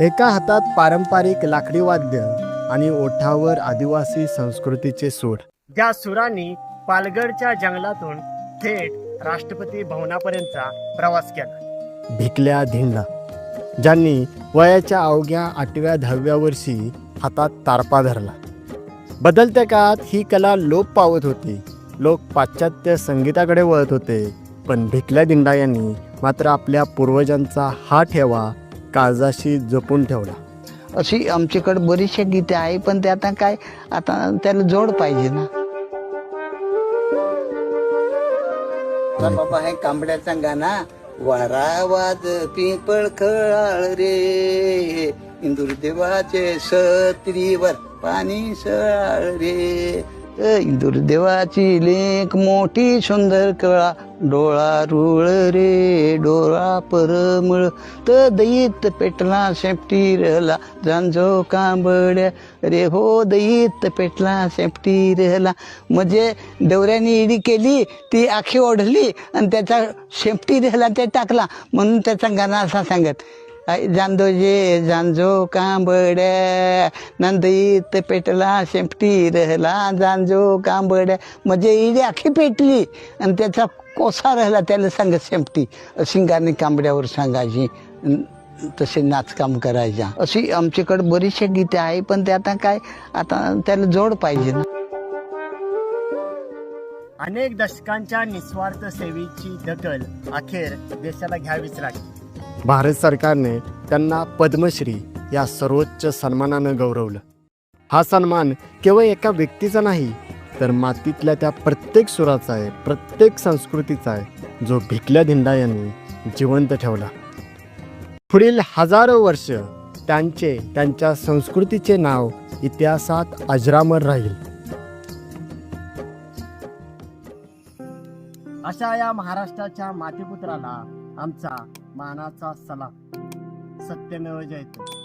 एका हातात पारंपरिक लाकडी वाद्य आणि ओठावर आदिवासी संस्कृतीचे सूर. ज्या सुरांनी पालघरच्या जंगलातून थेट राष्ट्रपती भवनापर्यंतचा प्रवास केला. भिकल्या धिंडा, ज्यांनी वयाच्या अवघ्या 8व्या-10व्या वर्षी हातात तारपा धरला. बदलत्या काळात ही कला लोप पावत होती. लोक पाश्चात्य संगीताकडे वळत होते, पण भिकल्या धिंडा यांनी मात्र आपल्या पूर्वजांचा हा ठेवा काळजाशी जपून ठेवला. अशी आमच्याकडे बरीचशी गीते आहे, पण ते आता काय, आता त्याला जोड पाहिजे ना. बाबा हे कांबड्याचा गाणा, वारा वाज पिंपळ खळाळ रे, इंदूर देवाचे सत्रीवर पाणी सळाळ रे, इंदूर देवाची लेक मोठी सुंदर कळा, डोळा रुळ रे डोळा परमळ, तर दईत पेटला शेपटी रहला, जांजो कांबड्या रे हो, दईत पेटला शेपटी रहला. म्हणजे डवऱ्याने इडी केली, ती आखी ओढली आणि त्याचा शेपटी रहला ते टाकला, म्हणून त्याचा गाणं असा सांगत, जांदो जे जांजो कांबड्या, नंदईत पेटला शेपटी रहला, जांजो कांबड्या. म्हणजे इडी आखी पेटली आणि त्याचा कोसा राहिला, त्याला सांगत शेपटी. अशी गाणी कांबड्यावर सांगायची, तसे नाचकाम करायच्या. अशी आमच्याकडे बरीचशी गीते आहे, पण ते आता काय, आता त्याला जोड पाहिजे ना. अनेक दशकांच्या निस्वार्थ सेवेची दखल अखेर देशाला घ्यावीच लागली. भारत सरकारने त्यांना पद्मश्री या सर्वोच्च सन्मानानं गौरवलं. हा सन्मान केवळ एका व्यक्तीचा नाही, तर मातीतल्या त्या प्रत्येक सुराचा आहे, प्रत्येक संस्कृतीचा आहे, जो भिकल्या धिंडा यांनी जिवंत ठेवला. पुढील हजारो वर्ष त्यांच्या संस्कृतीचे नाव इतिहासात अजरामर राहील. अशा या महाराष्ट्राच्या मातीपुत्राला आमचा मानाचा सलाम. सत्यमेव जयते.